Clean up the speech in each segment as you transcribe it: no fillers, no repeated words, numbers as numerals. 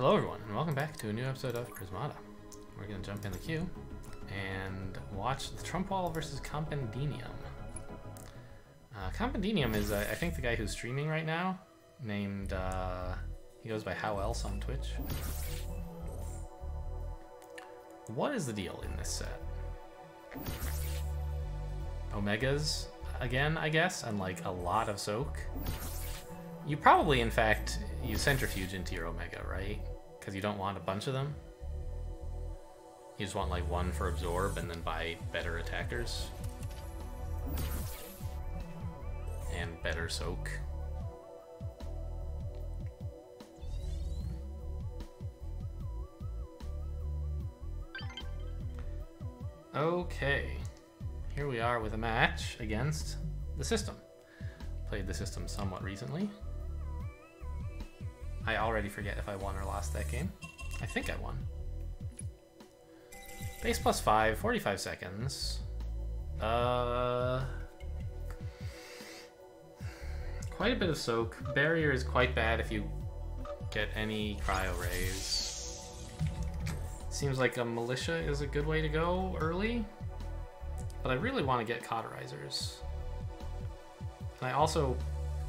Hello everyone, and welcome back to a new episode of Prismata. We're going to jump in the queue and watch the Trump Wall versus Compendinium. Compendinium is, I think, the guy who's streaming right now, named, he goes by How Else on Twitch. What is the deal in this set? Omegas, again, I guess, and like a lot of soak. You probably, in fact, you centrifuge into your Omega, right? Because you don't want a bunch of them. You just want like one for absorb and then buy better attackers. And better soak. Okay. Here we are with a match against the system. Played the system somewhat recently. I already forget if I won or lost that game. I think I won. Base plus 5, 45 seconds. Quite a bit of soak. Barrier is quite bad if you get any cryo rays. Seems like a militia is a good way to go early. But I really want to get cauterizers. And I also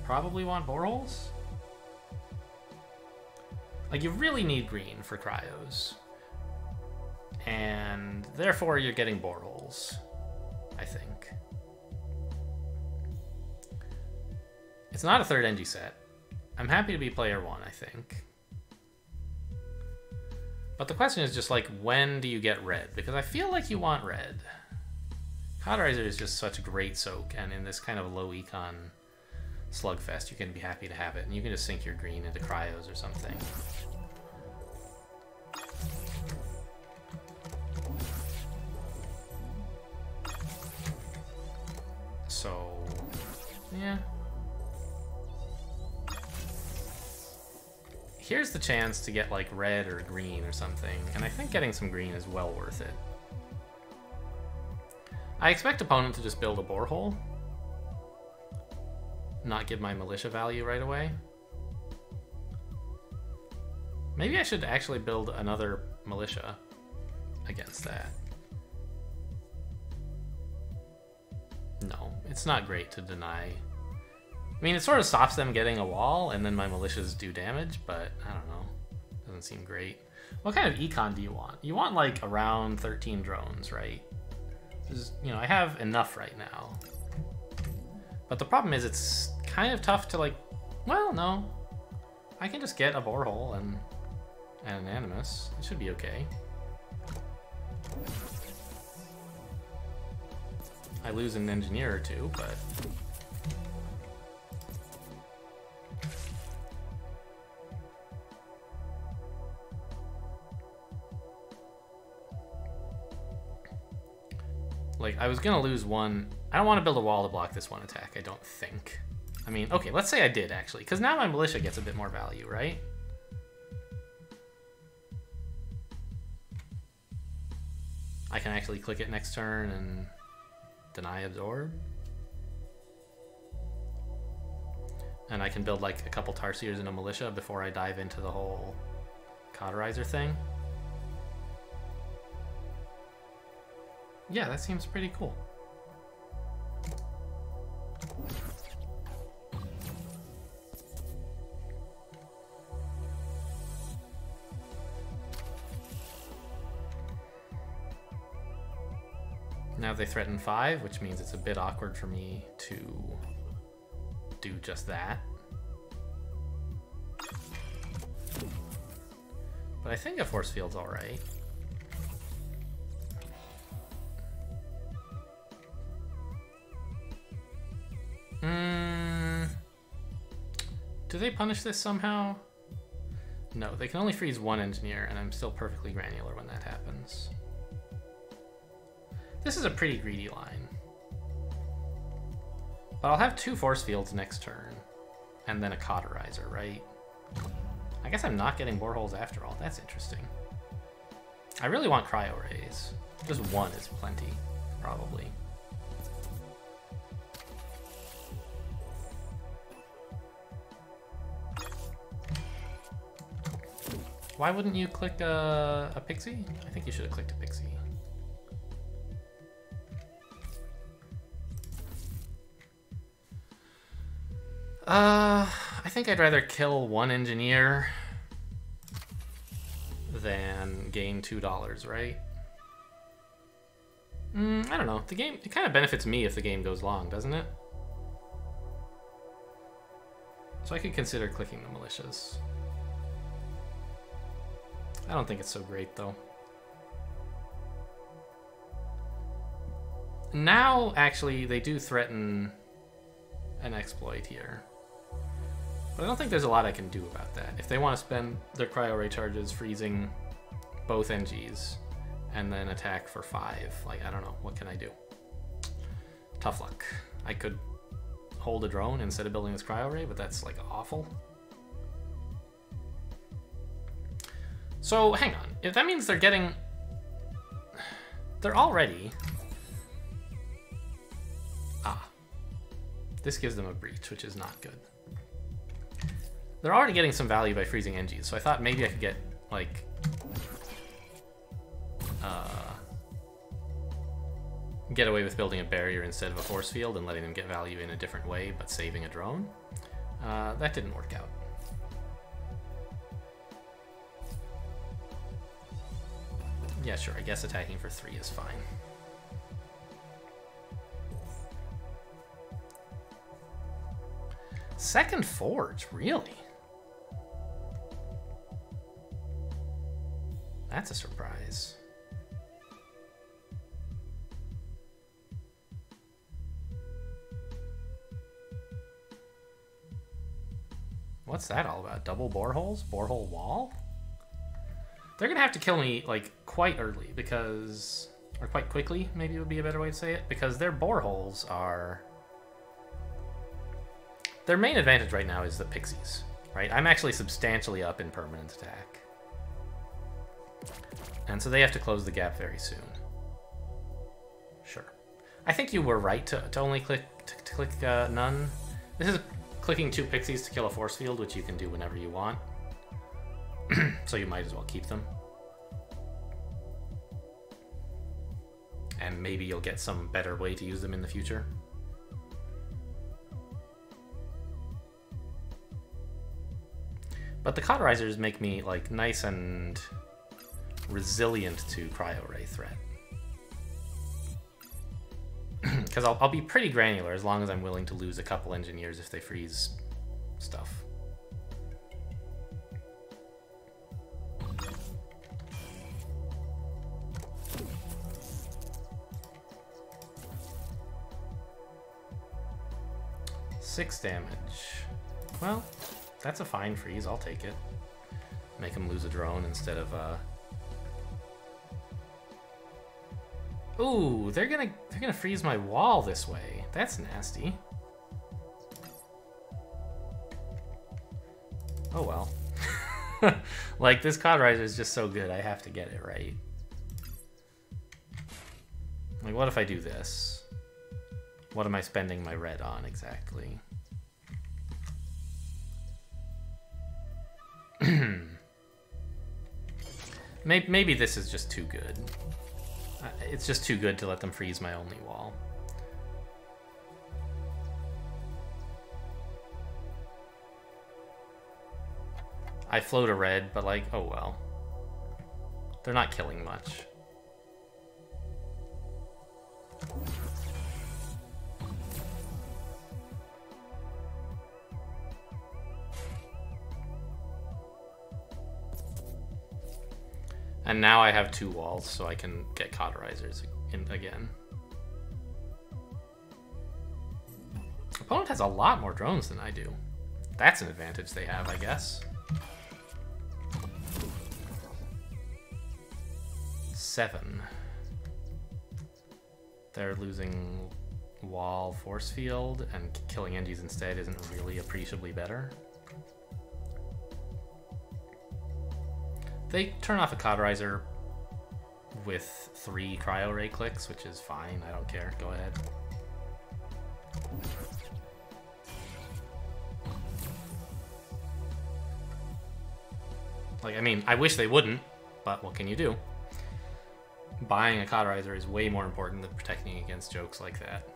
probably want boreholes. Like, you really need green for cryos. And therefore you're getting boreholes, I think. It's not a third NG set. I'm happy to be player 1, I think. But the question is just like, when do you get red? Because I feel like you want red. Cauterizer is just such a great soak, and in this kind of low econ slugfest, you can be happy to have it, and you can just sink your green into cryos or something. So, yeah. Here's the chance to get like red or green or something, and I think getting some green is well worth it. I expect opponent to just build a borehole. Not give my militia value right away. Maybe I should actually build another militia against that. No, it's not great to deny. I mean, it sort of stops them getting a wall, and then my militias do damage, but I don't know. Doesn't seem great. What kind of econ do you want? You want like around 13 drones, right? You know, I have enough right now. But the problem is it's kind of tough to like, well, no. I can just get a borehole and an animus. It should be okay. I lose an engineer or two, but... like, I was gonna lose one. I don't want to build a wall to block this one attack, I don't think. I mean, okay, let's say I did, actually, because now my militia gets a bit more value, right? I can actually click it next turn and deny absorb. And I can build, like, a couple Tarsiers and a militia before I dive into the whole cauterizer thing. Yeah, that seems pretty cool. Now they threaten 5, which means it's a bit awkward for me to do just that. But I think a force field's alright. Do they punish this somehow? No, they can only freeze one engineer, and I'm still perfectly granular when that happens. This is a pretty greedy line. But I'll have 2 force fields next turn, and then a cauterizer, right? I guess I'm not getting boreholes after all. That's interesting. I really want cryo rays. Just one is plenty, probably. Why wouldn't you click a pixie? I think you should have clicked a pixie. I think I'd rather kill one engineer than gain $2, right? I don't know. The game, it kind of benefits me if the game goes long, doesn't it? So I could consider clicking the militias. I don't think it's so great, though. Now, actually, they do threaten an exploit here. But I don't think there's a lot I can do about that. If they want to spend their cryo ray charges freezing both NGs and then attack for 5, like, I don't know, what can I do? Tough luck. I could hold a drone instead of building this cryo ray, but that's like awful. So hang on, if that means they're getting, they're already, this gives them a breach, which is not good. They're already getting some value by freezing NGs, so I thought maybe I could get like get away with building a barrier instead of a force field and letting them get value in a different way, but saving a drone. That didn't work out. Yeah, sure, I guess attacking for 3 is fine. Second forge, really? That's a surprise. What's that all about? Double boreholes? Borehole wall? They're gonna have to kill me, like, quite early, because... Or quite quickly, maybe would be a better way to say it, because their boreholes are... Their main advantage right now is the pixies, right? I'm actually substantially up in permanent attack. And so they have to close the gap very soon. Sure. I think you were right to only click none. This is clicking 2 pixies to kill a force field, which you can do whenever you want. So you might as well keep them. And maybe you'll get some better way to use them in the future. But the cauterizers make me like nice and resilient to cryo ray threat. Because I'll be pretty granular as long as I'm willing to lose a couple engineers if they freeze stuff. Six damage. Well, that's a fine freeze. I'll take it. Make him lose a drone instead of Ooh, they're gonna freeze my wall this way. That's nasty. Oh well. Like, this cauterizer is just so good, I have to get it right. Like, what if I do this? What am I spending my red on exactly? Maybe this is just too good. It's just too good to let them freeze my only wall. I float a red, but like, oh well. They're not killing much. And now I have 2 walls, so I can get cauterizers in again. Opponent has a lot more drones than I do. That's an advantage they have, I guess. 7. They're losing wall force field, and killing NGs instead isn't really appreciably better. They turn off a cauterizer with 3 cryo ray clicks, which is fine. I don't care. Go ahead. Like, I mean, I wish they wouldn't, but what can you do? Buying a cauterizer is way more important than protecting against jokes like that.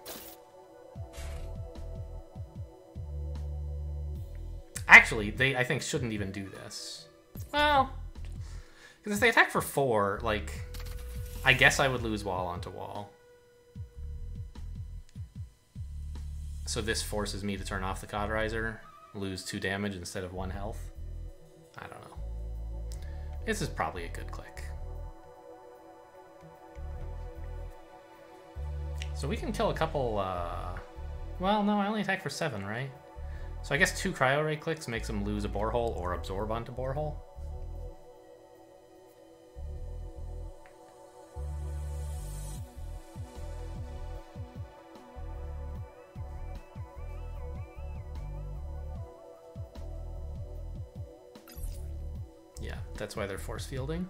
Actually, they, I think, shouldn't even do this. Well, because if they attack for 4, like, I guess I would lose wall onto wall. So this forces me to turn off the cauterizer, lose 2 damage instead of 1 health. I don't know. This is probably a good click. So we can kill a couple, well, no, I only attack for 7, right? So I guess 2 Cryo Ray clicks makes them lose a Borehole or absorb onto Borehole. Yeah, that's why they're force fielding.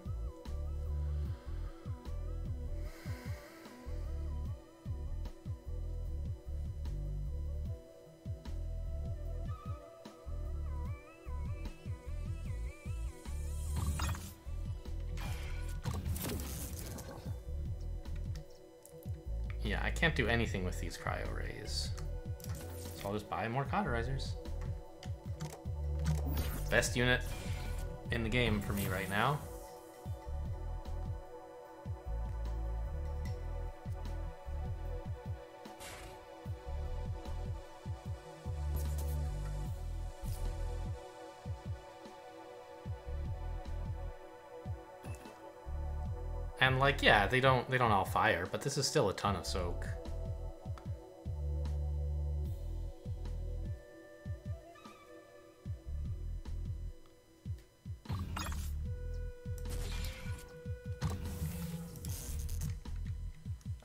Yeah, I can't do anything with these Cryo Rays. So I'll just buy more cauterizers. Best unit in the game for me right now. And like, yeah, they don't all fire, but this is still a ton of soak.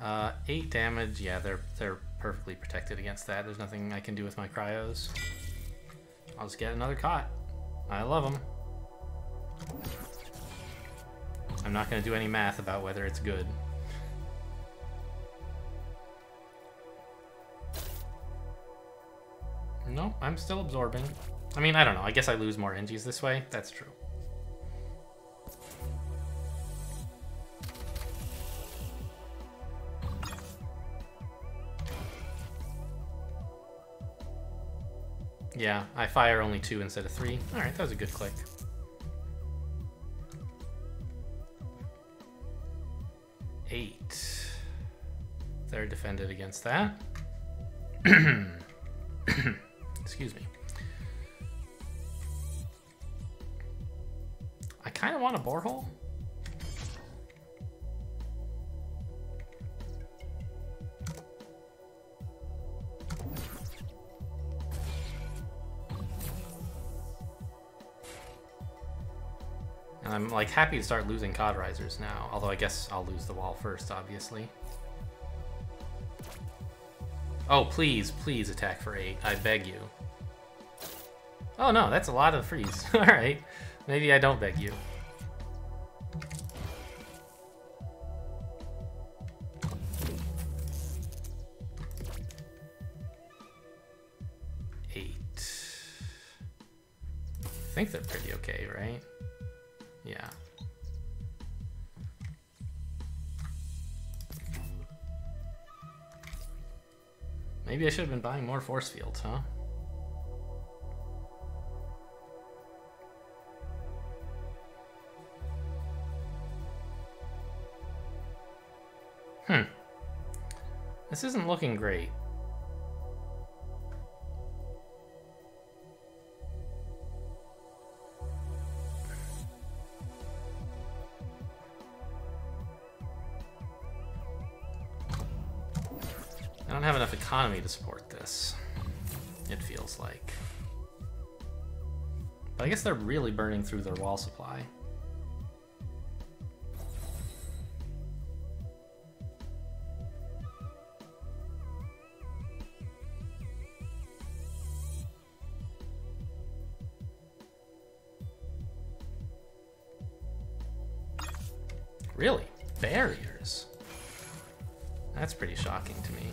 Uh, 8 damage. Yeah, they're perfectly protected against that. There's nothing I can do with my cryos. I'll just get another cot. I love them. I'm not going to do any math about whether it's good. Nope, I'm still absorbing. I mean, I don't know. I guess I lose more energies this way. That's true. Yeah, I fire only 2 instead of 3. Alright, that was a good click. Eight. They're defended against that. Excuse me. I kind of want a Borehole. And I'm like happy to start losing cauterizers now, although I guess I'll lose the wall first, obviously. Oh, please, please attack for 8. I beg you. Oh no, that's a lot of freeze. Alright, maybe I don't beg you. I think they're pretty okay, right? Yeah. Maybe I should have been buying more force fields, huh? This isn't looking great. I don't have enough economy to support this, it feels like. But I guess they're really burning through their wall supply. Really? Barriers? That's pretty shocking to me.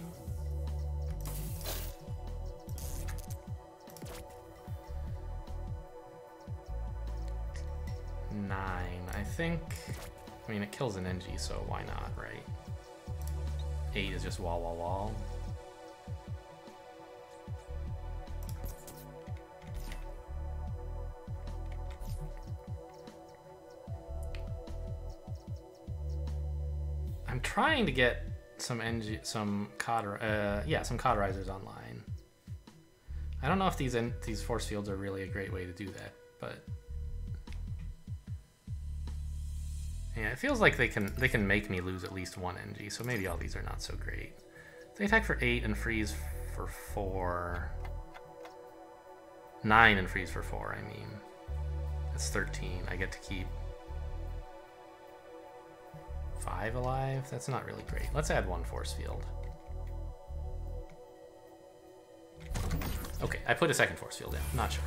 9. I think... I mean, it kills an NG, so why not, right? 8 is just wall, wall, wall. I'm trying to get some cauterizers online. I don't know if these force fields are really a great way to do that, but yeah, it feels like they can make me lose at least 1 NG, so maybe all these are not so great. They attack for 8 and freeze for 4. 9 and freeze for 4, I mean. That's 13. I get to keep 5 alive? That's not really great. Let's add 1 force field. Okay, I put a second force field in. Not sure.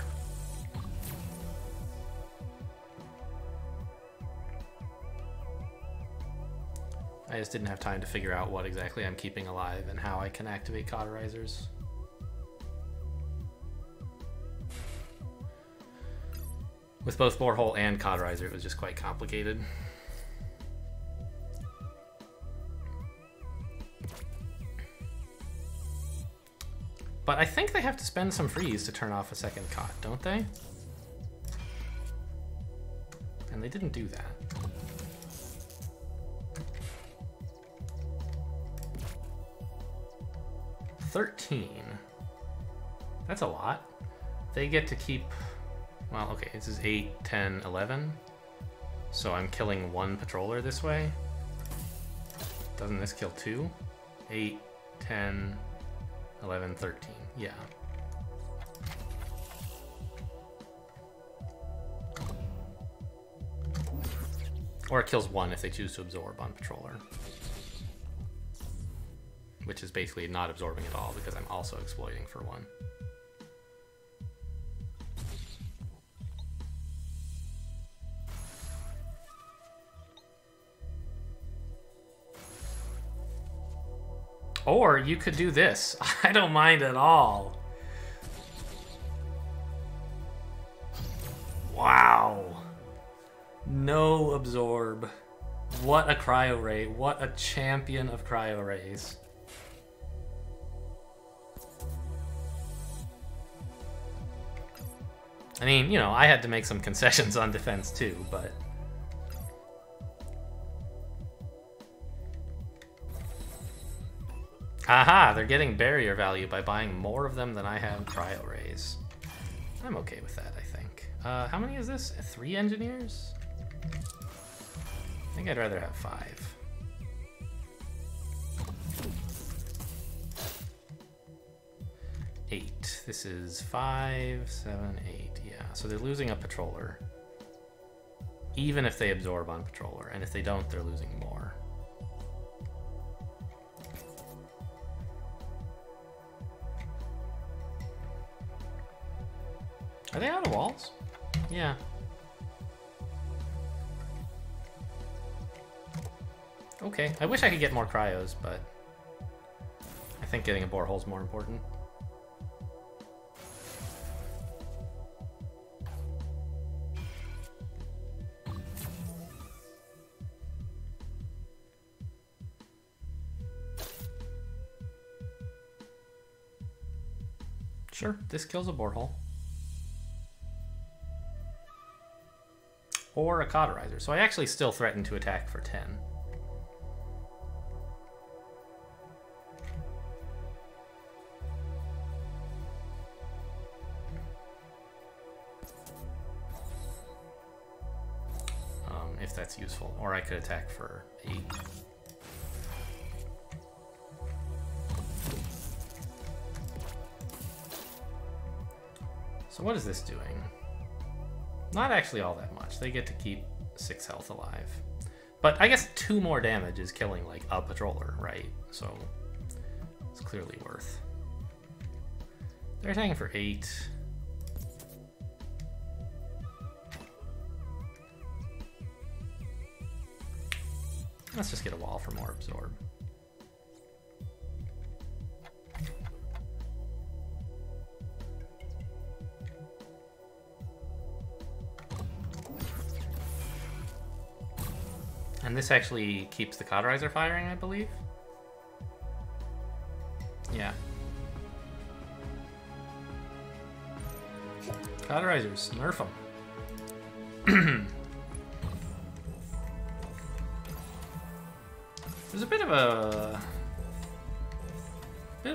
I just didn't have time to figure out what exactly I'm keeping alive and how I can activate cauterizers. With both borehole and cauterizer, it was just quite complicated. But I think they have to spend some freeze to turn off a second cot, don't they? And they didn't do that. $13. That's a lot. They get to keep... Well, okay, this is 8, 10, 11. So I'm killing 1 patroller this way. Doesn't this kill 2? 8, 10, 11, 13. Yeah. Or it kills 1 if they choose to absorb on patroller. Which is basically not absorbing at all because I'm also exploiting for 1. Or you could do this. I don't mind at all. Wow. No absorb. What a cryo ray. What a champion of cryo rays. I mean, you know, I had to make some concessions on defense too, but... Aha! They're getting barrier value by buying more of them than I have cryo rays. I'm okay with that, I think. How many is this? 3 engineers? I think I'd rather have 5. Eight. This is 5, 7, 8. Yeah, so they're losing a patroller. Even if they absorb on patroller, and if they don't, they're losing more. Are they out of walls? Yeah. Okay, I wish I could get more cryos, but I think getting a borehole is more important. Sure, this kills a borehole. Or a cauterizer. So I actually still threaten to attack for 10. If that's useful. Or I could attack for 8. So what is this doing? Not actually all that much. They get to keep 6 health alive. But I guess 2 more damage is killing, like, a patroller, right? So it's clearly worth. They're attacking for 8. Let's just get a wall for more absorb. And this actually keeps the cauterizer firing, I believe. Yeah. Cauterizers, nerf them. It was a bit of a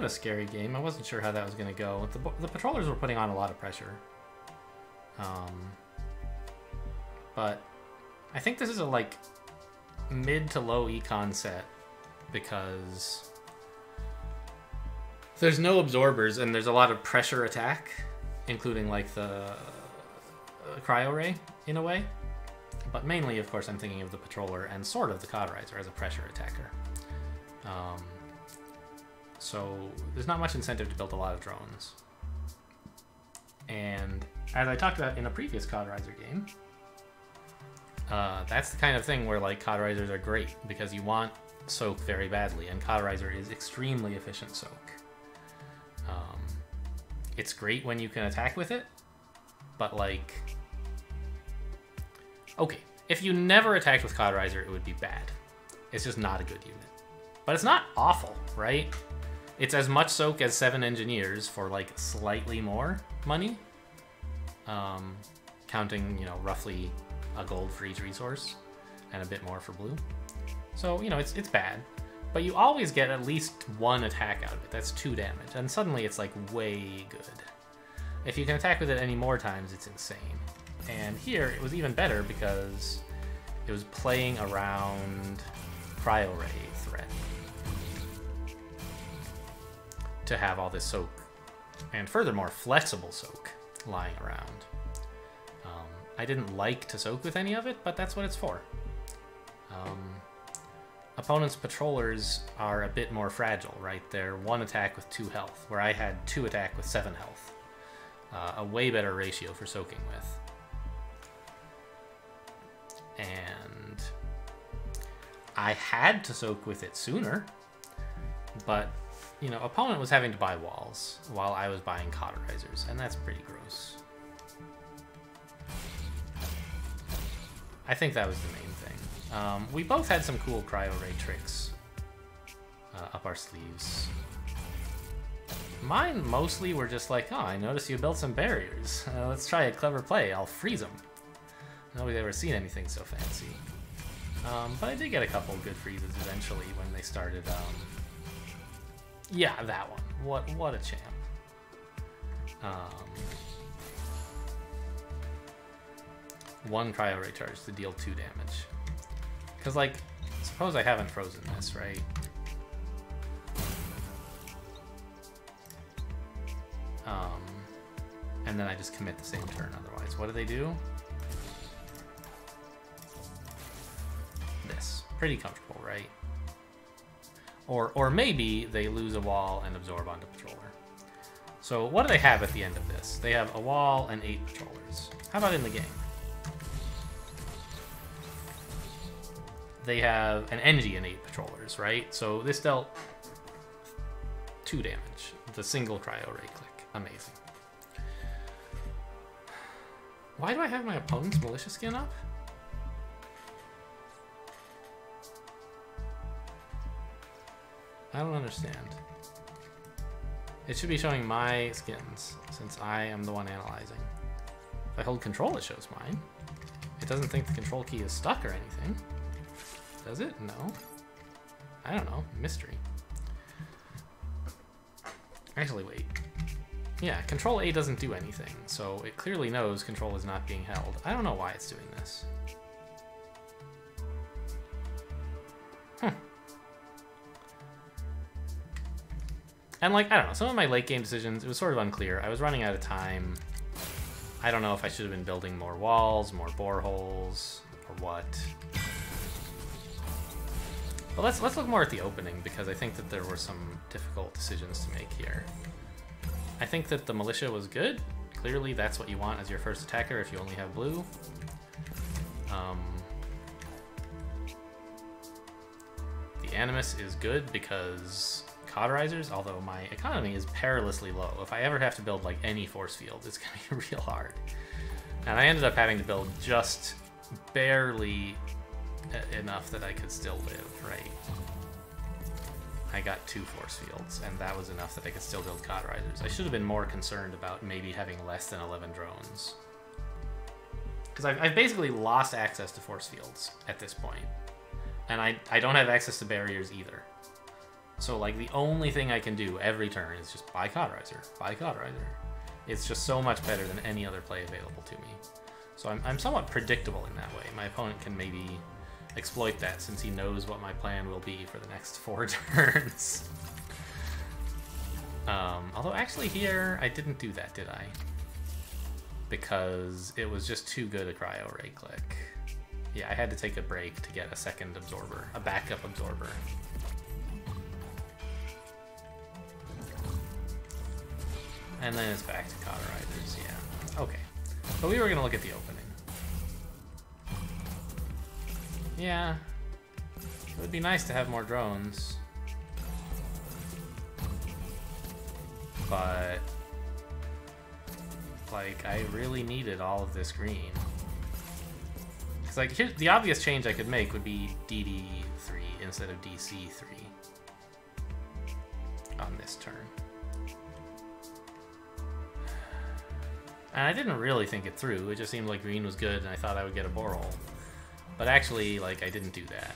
scary game. I wasn't sure how that was going to go. The patrollers were putting on a lot of pressure. But I think this is a like mid to low econ set because there's no absorbers and there's a lot of pressure attack, including like the cryo ray in a way. But mainly, of course, I'm thinking of the patroller and sort of the cauterizer as a pressure attacker. So there's not much incentive to build a lot of drones. And as I talked about in a previous cauterizer game, that's the kind of thing where like cauterizers are great because you want soak very badly, and cauterizer is extremely efficient soak. It's great when you can attack with it, but like, okay, if you never attacked with cauterizer, it would be bad. It's just not a good unit. But it's not awful, right? It's as much soak as 7 engineers for like slightly more money. Counting, you know, roughly a gold for each resource and a bit more for blue. So, you know, it's bad. But you always get at least 1 attack out of it. That's 2 damage. And suddenly it's like way good. If you can attack with it any more times, it's insane. And here it was even better because it was playing around cryo ray threat to have all this soak, and furthermore flexible soak lying around. I didn't like to soak with any of it, but that's what it's for. Opponents' patrollers are a bit more fragile, right? They're 1 attack with 2 health, where I had 2 attack with 7 health. A way better ratio for soaking with. And I had to soak with it sooner, but, you know, opponent was having to buy walls while I was buying cauterizers, and that's pretty gross. I think that was the main thing. We both had some cool cryo ray tricks up our sleeves. Mine mostly were just like, oh, I noticed you built some barriers. Let's try a clever play. I'll freeze them. Nobody's ever seen anything so fancy. But I did get a couple good freezes eventually when they started. Yeah, that one. What a champ. One cryo ray charge to deal 2 damage. Because, like, suppose I haven't frozen this, right? And then I just commit the same turn otherwise. What do they do? This. Pretty comfortable, right? Or maybe they lose a wall and absorb onto patroller. So what do they have at the end of this? They have a wall and 8 patrollers. How about in the game? They have an Engie and 8 patrollers, right? So this dealt 2 damage. The single cryo ray click. Amazing. Why do I have my opponent's militia skin up? I don't understand. It should be showing my skins, since I am the one analyzing. If I hold control, it shows mine. It doesn't think the control key is stuck or anything. Does it? No. I don't know. Mystery. Actually, wait. Yeah, Control A doesn't do anything, so it clearly knows control is not being held. I don't know why it's doing this. And, like, I don't know, some of my late game decisions, it was sort of unclear. I was running out of time. I don't know if I should have been building more walls, more boreholes, or what. But let's look more at the opening, because I think that there were some difficult decisions to make here. I think that the militia was good. Clearly, that's what you want as your first attacker if you only have blue. The Animus is good because cauterizers, although my economy is perilously low. If I ever have to build like any force field, it's gonna be real hard. And I ended up having to build just barely enough that I could still live, right? I got 2 force fields, and that was enough that I could still build cauterizers. I should have been more concerned about maybe having less than 11 drones. Because I've basically lost access to force fields at this point. And I don't have access to barriers either. So, like, the only thing I can do every turn is just buy cauterizer, buy cauterizer. It's just so much better than any other play available to me. So I'm somewhat predictable in that way. My opponent can maybe exploit that since he knows what my plan will be for the next 4 turns. Although actually here, I didn't do that, did I? Because it was just too good a cryo ray click. Yeah, I had to take a break to get a second absorber, a backup absorber. And then it's back to cauterizers, yeah. Okay. But we were gonna look at the opening. Yeah. It would be nice to have more drones. But like, I really needed all of this green. Because, like, here's the obvious change I could make would be DD3 instead of DC3 on this turn. And I didn't really think it through. It just seemed like green was good, and I thought I would get a borehole. But actually, like, I didn't do that.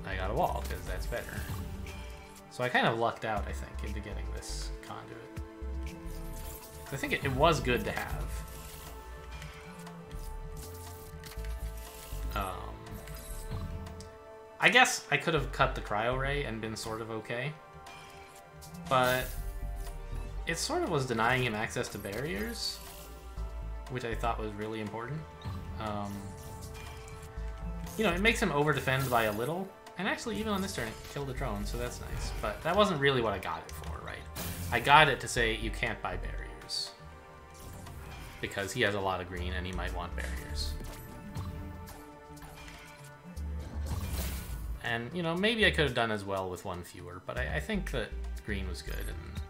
I got a wall, because that's better. So I kind of lucked out, I think, into getting this conduit. I think it was good to have. I guess I could have cut the cryo ray and been sort of okay. But it sort of was denying him access to barriers, which I thought was really important. You know, it makes him over-defend by a little, and actually even on this turn it killed a drone, so that's nice. But that wasn't really what I got it for, right? I got it to say you can't buy barriers, because he has a lot of green and he might want barriers. And, you know, maybe I could have done as well with 1 fewer, but I think that green was good, and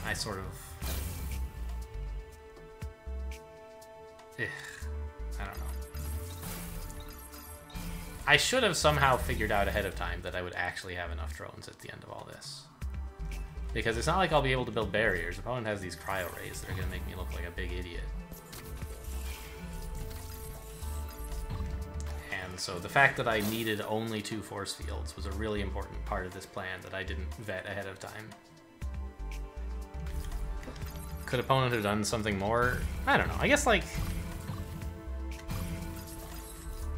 I sort of... I don't know. I should have somehow figured out ahead of time that I would actually have enough drones at the end of all this. Because it's not like I'll be able to build barriers. The opponent has these cryo rays that are going to make me look like a big idiot. And so the fact that I needed only 2 force fields was a really important part of this plan that I didn't vet ahead of time. Could opponent have done something more? I don't know. I guess, like...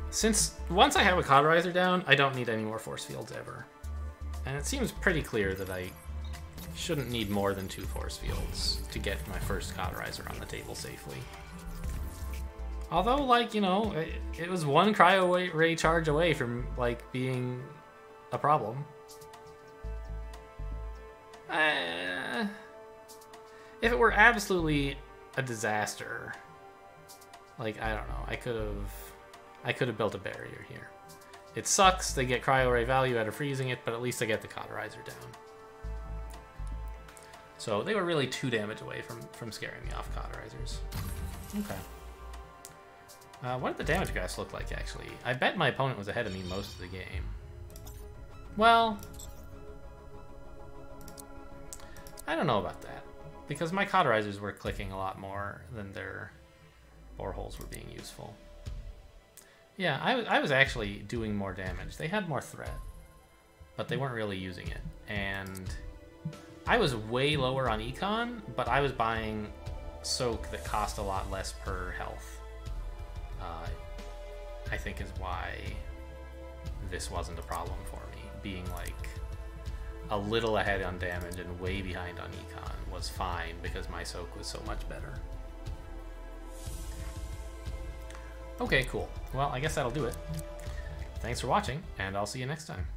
Since once I have a cauterizer down, I don't need any more force fields ever. And it seems pretty clear that I shouldn't need more than 2 force fields to get my first cauterizer on the table safely. Although, like, you know, it was 1 cryo ray charge away from, like, being a problem. If it were absolutely a disaster, like, I don't know, I could have built a barrier here. It sucks, they get cryo ray value out of freezing it, but at least I get the cauterizer down. So they were really 2 damage away from scaring me off cauterizers. Okay. What did the damage graphs look like, actually? I bet my opponent was ahead of me most of the game. Well, I don't know about that, because my cauterizers were clicking a lot more than their boreholes were being useful. Yeah, I was actually doing more damage. They had more threat, but they weren't really using it. And I was way lower on econ, but I was buying soak that cost a lot less per health. I think is why this wasn't a problem for me. Being like a little ahead on damage and way behind on econ was fine because my soak was so much better. Okay, cool. Well, I guess that'll do it. Thanks for watching, and I'll see you next time.